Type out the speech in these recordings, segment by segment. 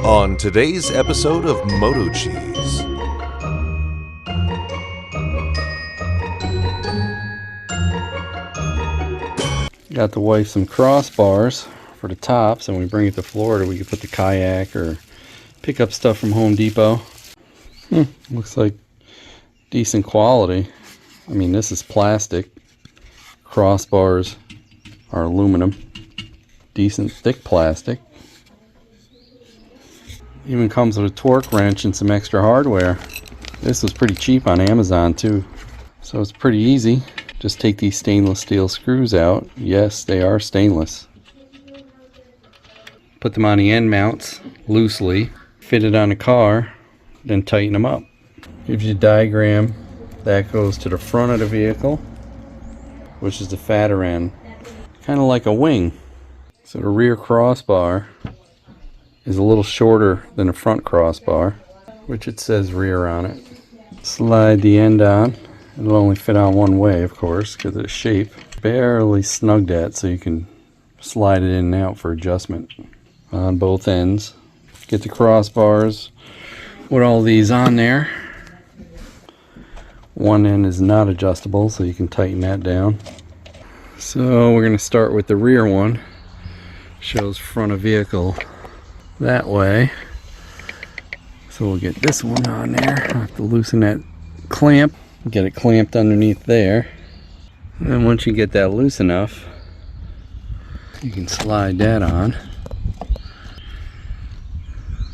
On today's episode of MotoCheez. Got the wife some crossbars for the tops, and when we bring it to Florida we can put the kayak or pick up stuff from Home Depot. Looks like decent quality. I mean, this is plastic. Crossbars are aluminum. Decent thick plastic. Even comes with a torque wrench and some extra hardware. This was pretty cheap on Amazon too. So it's pretty easy. Just take these stainless steel screws out. Yes, they are stainless. Put them on the end mounts loosely. Fit it on the car. Then tighten them up. Gives you a diagram. That goes to the front of the vehicle, which is the fatter end. Kind of like a wing. So the rear crossbar is a little shorter than the front crossbar, which it says rear on it. Slide the end on. It'll only fit on one way, of course, because of the shape. Barely snugged at, so you can slide it in and out for adjustment on both ends. Get the crossbars. Put all these on there. One end is not adjustable, so you can tighten that down. So we're going to start with the rear one. Shows front of vehicle that way. So we'll get this one on there. I'll have to loosen that clamp. Get it clamped underneath there. And then once you get that loose enough, you can slide that on.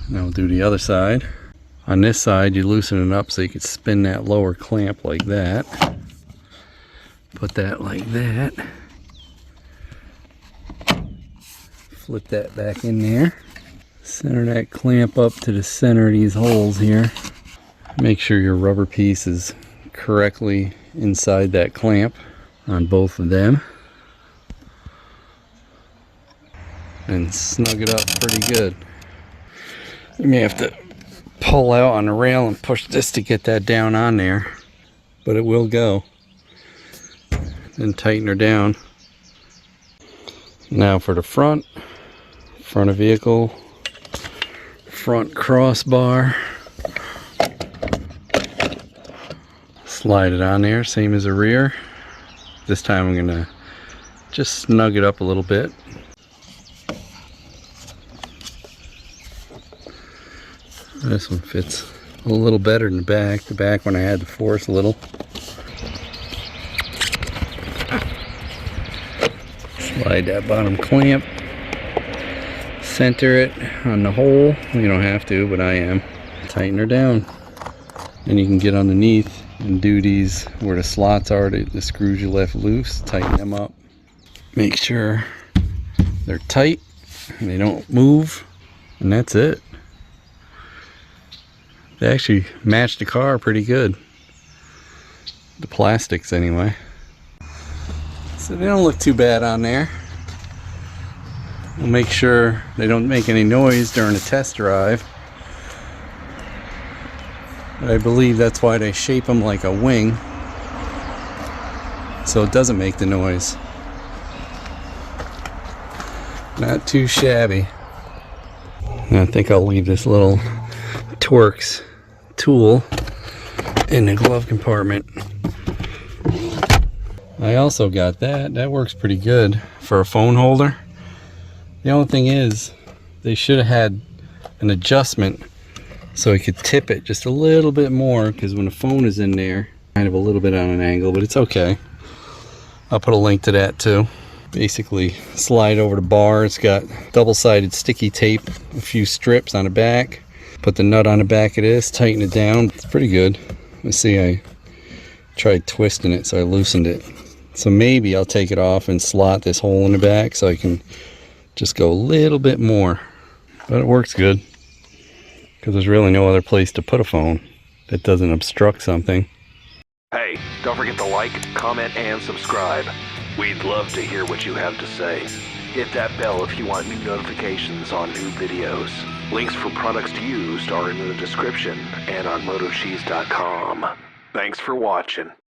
Now we'll do the other side. On this side, you loosen it up so you can spin that lower clamp like that. Put that like that. Flip that back in there. Center that clamp up to the center of these holes here. Make sure your rubber piece is correctly inside that clamp on both of them. And snug it up pretty good. You may have to pull out on the rail and push this to get that down on there, but it will go. Then tighten her down. Now for the front of vehicle, front crossbar. Slide it on there, same as the rear. This time I'm gonna just snug it up a little bit. This one fits a little better than the back. The back one I had to force a little. Slide that bottom clamp. Center it on the hole. You don't have to, but I am. Tighten her down. Then you can get underneath and do these where the slots are, the screws you left loose. Tighten them up. Make sure they're tight and they don't move. And that's it. They actually match the car pretty good. The plastics anyway. So they don't look too bad on there. We'll make sure they don't make any noise during the test drive. But I believe that's why they shape them like a wing. So it doesn't make the noise. Not too shabby. And I think I'll leave this little Torx tool in the glove compartment. I also got that works pretty good for a phone holder. The only thing is they should have had an adjustment so I could tip it just a little bit more, because when the phone is in there, kind of a little bit on an angle, but it's okay. I'll put a link to that too. Basically slide over the bar. It's got double-sided sticky tape, a few strips on the back. Put the nut on the back of this, tighten it down. It's pretty good. Let's see, I tried twisting it, so I loosened it. So maybe I'll take it off and slot this hole in the back so I can just go a little bit more. But it works good, because there's really no other place to put a phone that doesn't obstruct something. Hey, don't forget to like, comment, and subscribe. We'd love to hear what you have to say. Hit that bell if you want new notifications on new videos. Links for products used are in the description and on MotoCheez.com. Thanks for watching.